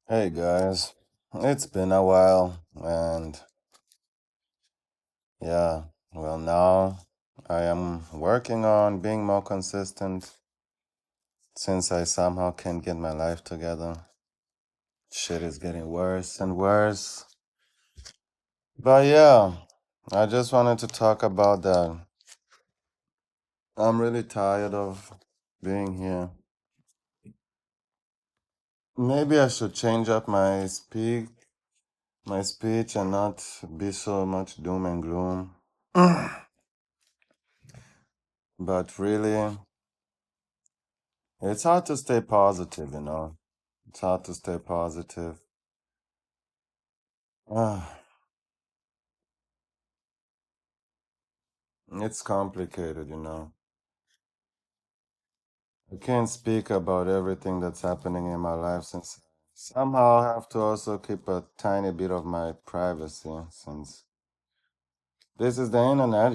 Hey guys, it's been a while, and yeah, now I am working on being more consistent since I somehow can't get my life together. Shit is getting worse and worse. But yeah, I just wanted to talk about that. I'm really tired of being here. Maybe I should change up my speech and not be so much doom and gloom. But really, it's hard to stay positive. It's hard to stay positive. Ah, it's complicated. I can't speak about everything that's happening in my life since somehow I have to also keep a tiny bit of my privacy since this is the internet.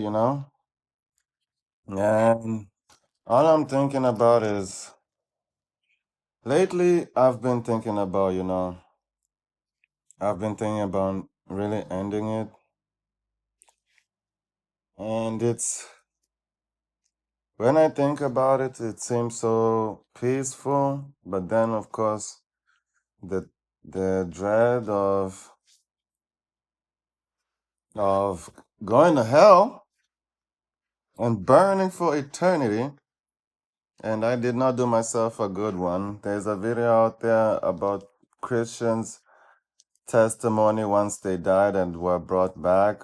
And all I'm thinking about is lately I've been thinking about really ending it. And it's when I think about it, it seems so peaceful, but then of course the the dread of going to hell and burning for eternity, and I did not do myself a good one. There's a video out there about Christians' testimony once they died and were brought back,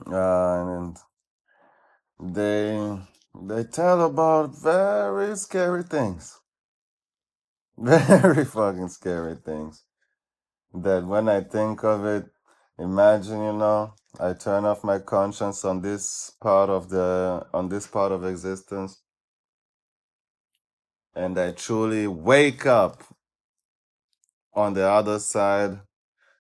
and they they tell about very scary things, very fucking scary things. That when I think of it, imagine, I turn off my conscience on this part of existence, and I truly wake up on the other side,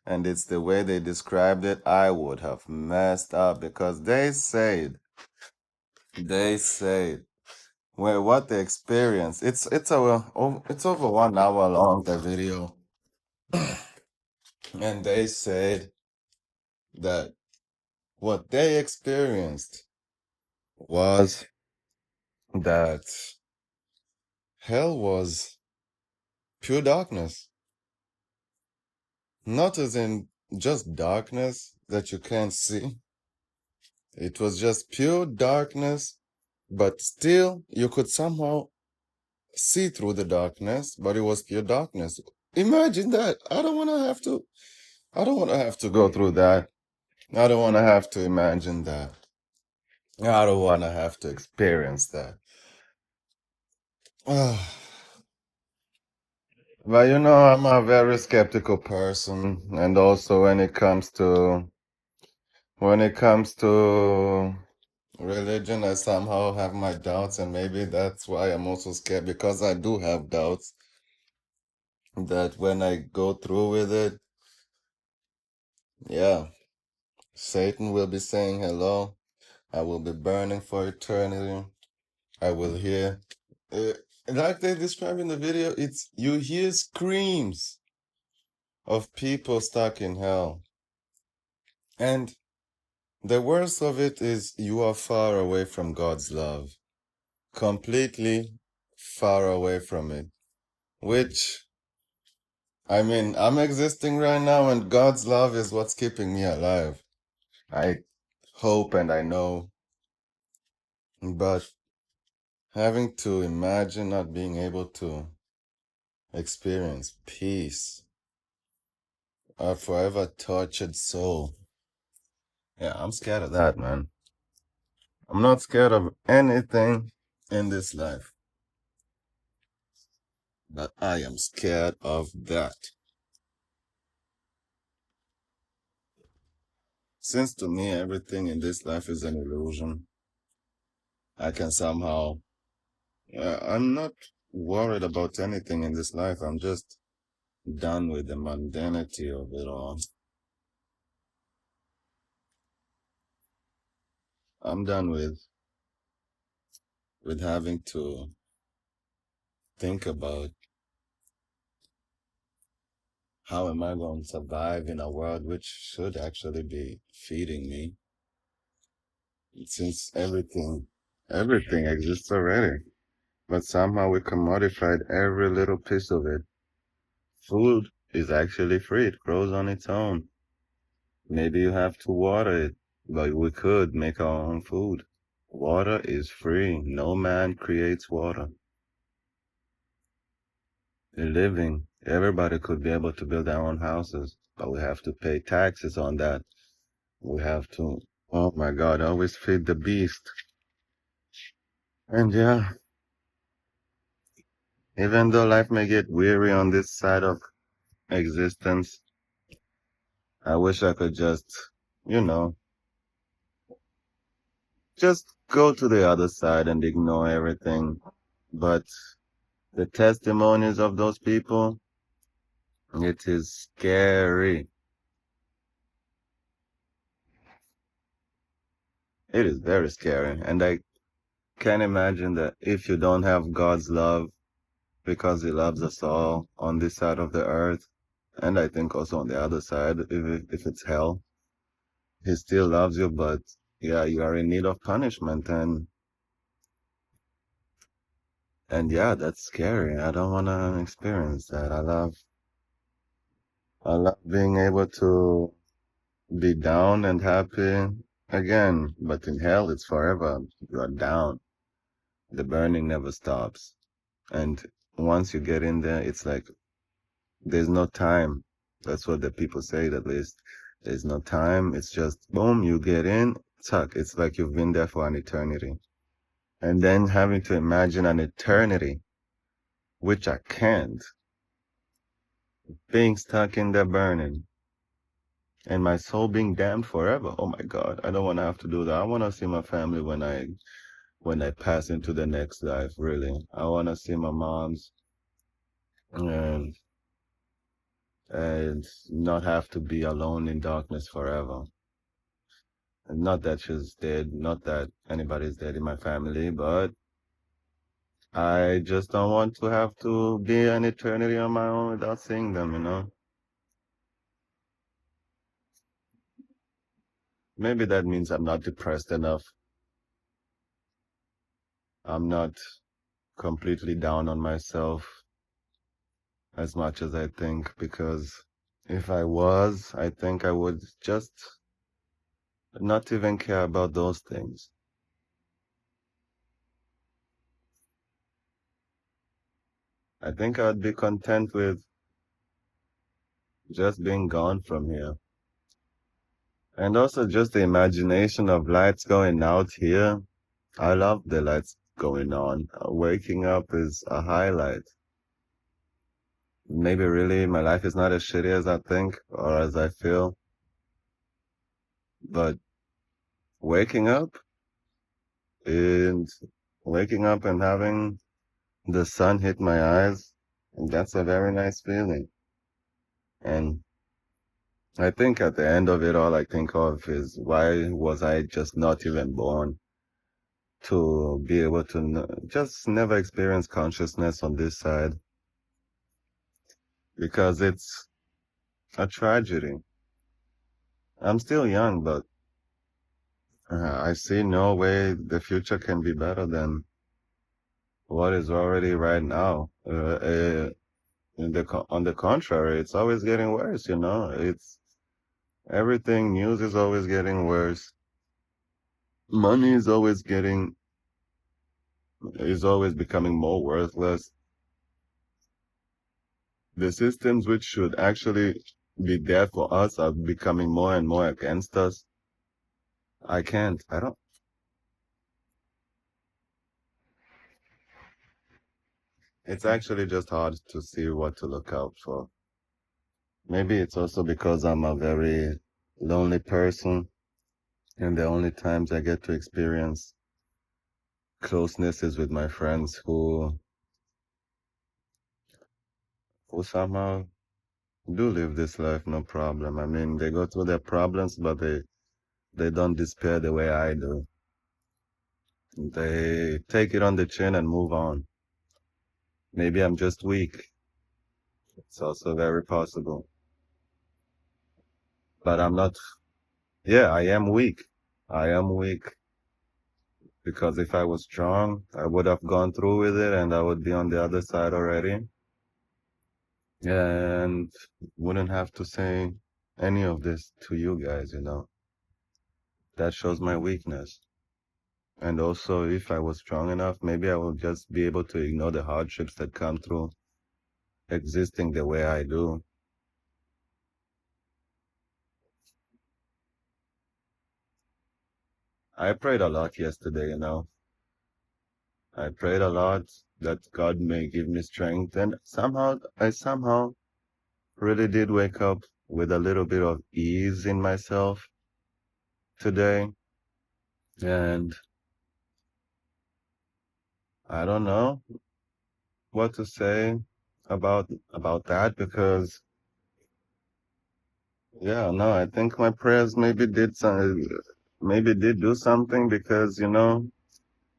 and it's the way they described it, I would have messed up because they said well what they experienced. It's over 1 hour long, the video, and they said that what they experienced was that hell was pure darkness. Not as in just darkness that you can't see. It was just pure darkness, but still you could somehow see through the darkness, but it was pure darkness. Imagine that. I don't want to have to go through that. I don't want to have to imagine that. I don't want to have to experience that. But I'm a very skeptical person, and also when it comes to religion, I somehow have my doubts, and maybe that's why I'm also scared because I do have doubts that when I go through with it, yeah, Satan will be saying hello. I will be burning for eternity. I will hear, uh, like they describe in the video, it's you hear screams of people stuck in hell. And the worst of it is you are far away from God's love, completely far away from it, which, I mean, I'm existing right now and God's love is what's keeping me alive. I hope and I know, but having to imagine not being able to experience peace, a forever tortured soul. Yeah, I'm scared of that, man. I'm not scared of anything in this life, but I am scared of that. Since to me everything in this life is an illusion, I can somehow, I'm not worried about anything in this life. I'm just done with the mundanity of it all. I'm done with having to think about How am I going to survive in a world which should actually be feeding me since everything exists already? But somehow we commodified every little piece of it. Food is actually free. It grows on its own. Maybe you have to water it, but we could make our own food. Water is free. No man creates water. Living, everybody could be able to build their own houses, but we have to pay taxes on that. We have to, oh my God, always feed the beast. And yeah, even though life may get weary on this side of existence, I wish I could just, you know, just go to the other side and ignore everything. But the testimonies of those people, it is scary. It is very scary. And I can imagine that if you don't have God's love, because He loves us all on this side of the earth, and I think also on the other side, if it's hell, He still loves you, but yeah, you are in need of punishment, and yeah, that's scary. I don't want to experience that. I love being able to be down and happy again, but in hell, it's forever. You are down. The burning never stops. And once you get in there, it's like there's no time. That's what the people say, at least. There's no time. It's just boom, you get in, tuck. It's like you've been there for an eternity. And then having to imagine an eternity, which I can't, being stuck in there burning, and my soul being damned forever. Oh my God, I don't want to have to do that. I want to see my family when I pass into the next life, really. I want to see my moms and and not have to be alone in darkness forever. And not that she's dead, not that anybody's dead in my family, but I just don't want to have to be an eternity on my own without seeing them. Maybe that means I'm not depressed enough. I'm not completely down on myself as much as I think, because if I was, I think I would just not even care about those things. I think I'd be content with just being gone from here. And also just the imagination of lights going out here. I love the lights going on. Waking up is a highlight. Maybe really my life is not as shitty as I think or as I feel, but waking up and waking up and having the sun hit my eyes, that's a very nice feeling. And I think at the end of it, all I think of is why was I just not even born to be able to just never experience consciousness on this side, because it's a tragedy. I'm still young, but I see no way the future can be better than what is already right now. On the contrary, it's always getting worse. It's everything. News is always getting worse. Money is always becoming more worthless. The systems which should actually be there for us are becoming more and more against us. I don't. It's actually just hard to see what to look out for. Maybe it's also because I'm a very lonely person, and the only times I get to experience closeness is with my friends who somehow do live this life no problem. I mean, they go through their problems, but they don't despair the way I do. They take it on the chin and move on. Maybe I'm just weak. It's also very possible. but I'm not, yeah, I am weak. I am weak because if I was strong, I would have gone through with it and I would be on the other side already and wouldn't have to say any of this to you guys, you know. That shows my weakness. And also, if I was strong enough, maybe I would just be able to ignore the hardships that come through existing the way I do. I prayed a lot yesterday, you know. I prayed a lot that God may give me strength. And I somehow really did wake up with a little bit of ease in myself today. And I don't know what to say about that because yeah, no, I think my prayers maybe did do something because, you know,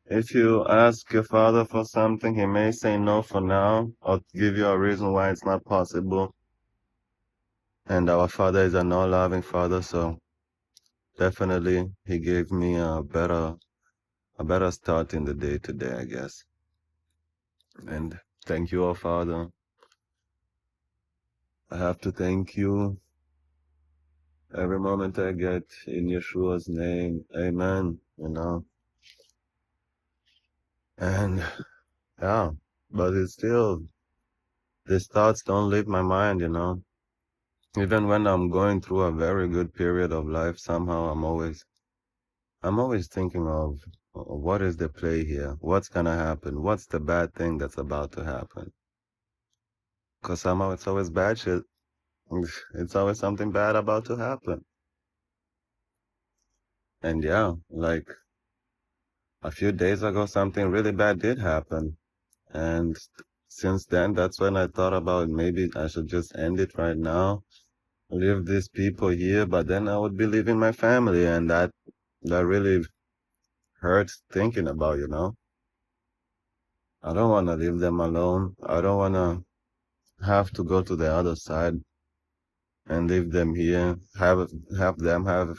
if you ask your father for something, he may say no for now or give you a reason why it's not possible. And our father is an all-loving father, so definitely he gave me a better start in the day today, I guess. And thank you, our Father. I have to thank you every moment I get in Yeshua's name. Amen. You know, and yeah, but it's still, these thoughts don't leave my mind, you know. Even when I'm going through a very good period of life, somehow I'm always thinking of what is the play here? What's gonna happen? What's the bad thing that's about to happen? Because somehow it's always bad shit. It's always something bad about to happen. And yeah, like a few days ago, something really bad did happen. And since then, that's when I thought about maybe I should just end it right now, leave these people here, but then I would be leaving my family, and that really hurts thinking about, you know. I don't want to leave them alone. I don't want to have to go to the other side and leave them here, have them have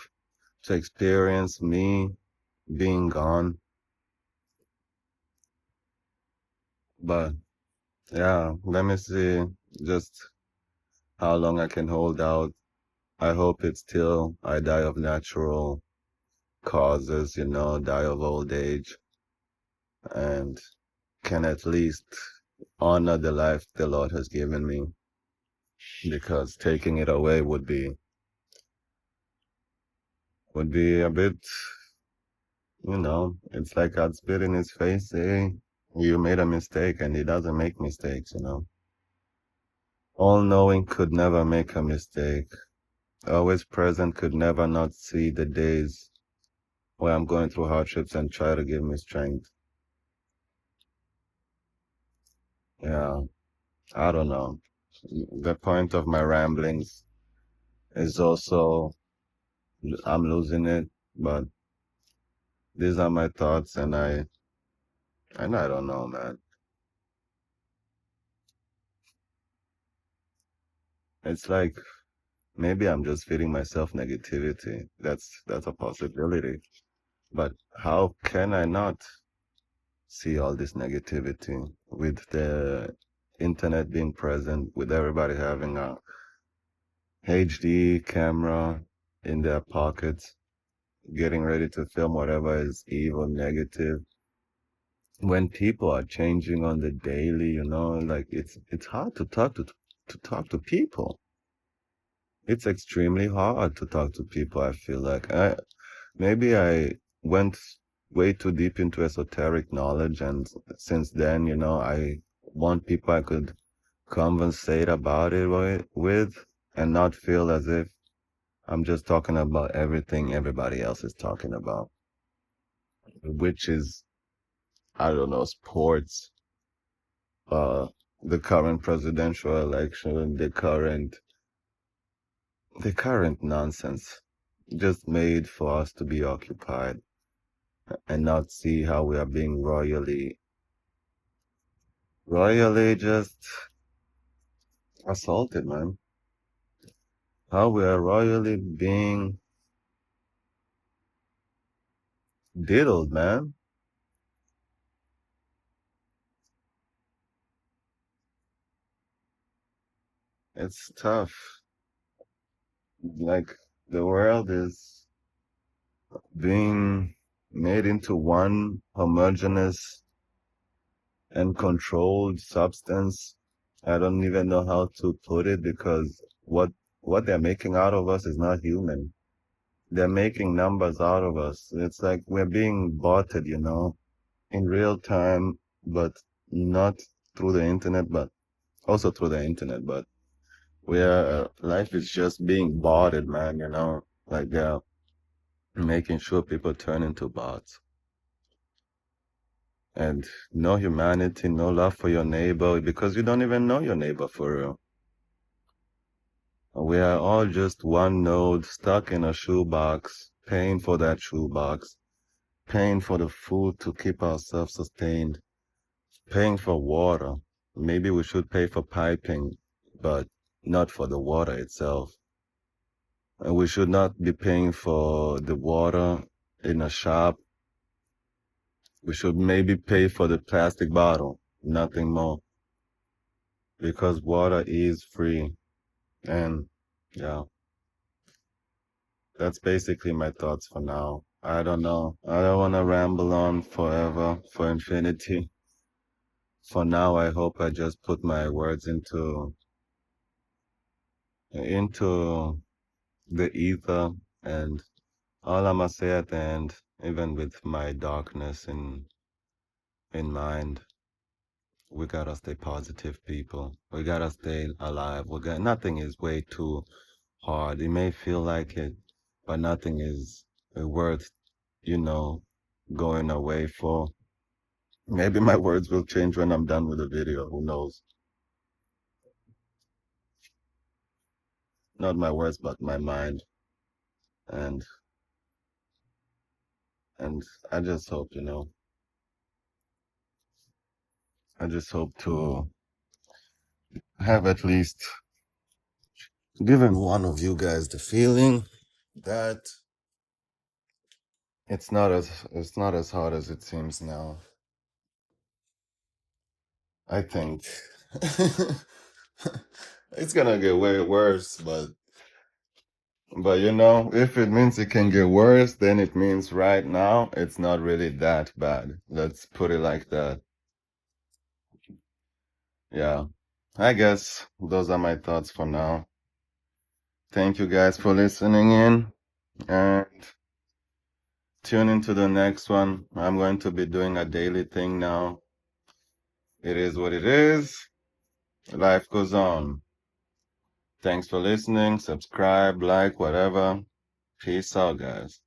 to experience me being gone. But yeah, let me see just how long I can hold out. I hope it's till I die of natural causes, you know, die of old age, and can at least honor the life the Lord has given me, because taking it away would be a bit, you know, it's like God spit in his face, saying, you made a mistake, and he doesn't make mistakes, you know. All knowing could never make a mistake. Always present could never not see the days where I'm going through hardships and try to give me strength. Yeah, I don't know. The point of my ramblings is also I'm losing it, but these are my thoughts, and I don't know, man. It's like maybe I'm just feeding myself negativity. That's a possibility. But how can I not see all this negativity with the internet being present, with everybody having a HD camera in their pockets, getting ready to film whatever is evil, negative. When people are changing on the daily, you know, like it's hard to talk to people. It's extremely hard to talk to people. I feel like maybe I went way too deep into esoteric knowledge, and since then, you know, I want people I could conversate about it with, and not feel as if I'm just talking about everything everybody else is talking about, which is, I don't know, sports, uh, the current presidential election, the current nonsense, just made for us to be occupied and not see how we are being royally just assaulted, man. how we are royally being diddled, man. It's tough. Like the world is being made into one homogeneous and controlled substance. I don't even know how to put it because what they're making out of us is not human. They're making numbers out of us. It's like we're being botted, in real time, but not through the internet, but also through the internet. But where life is just being botted, man, like they're making sure people turn into bots. And no humanity, no love for your neighbor, because you don't even know your neighbor for real. We are all just one node stuck in a shoebox, paying for that shoebox, paying for the food to keep ourselves sustained, paying for water. Maybe we should pay for piping, but not for the water itself. And we should not be paying for the water in a shop. We should maybe pay for the plastic bottle, nothing more, because water is free. And yeah, that's basically my thoughts for now. I don't know. I don't want to ramble on forever, for infinity. For now, I hope I just put my words into the ether, and all I'm gonna say at the end, even with my darkness in mind, we gotta stay positive, people. We gotta stay alive. Nothing is way too hard. It may feel like it, but nothing is worth, you know, going away for. Maybe my words will change when I'm done with the video. Who knows? Not my words, but my mind. And and I just hope, I just hope to have at least given one of you guys the feeling that it's not as hard as it seems now. I think it's gonna get way worse, but if it means it can get worse, then it means right now it's not really that bad. Let's put it like that. Yeah. I guess those are my thoughts for now. Thank you guys for listening in and tune into the next one. I'm going to be doing a daily thing now. It is what it is. Life goes on. Thanks for listening. Subscribe, like, whatever. Peace out, guys.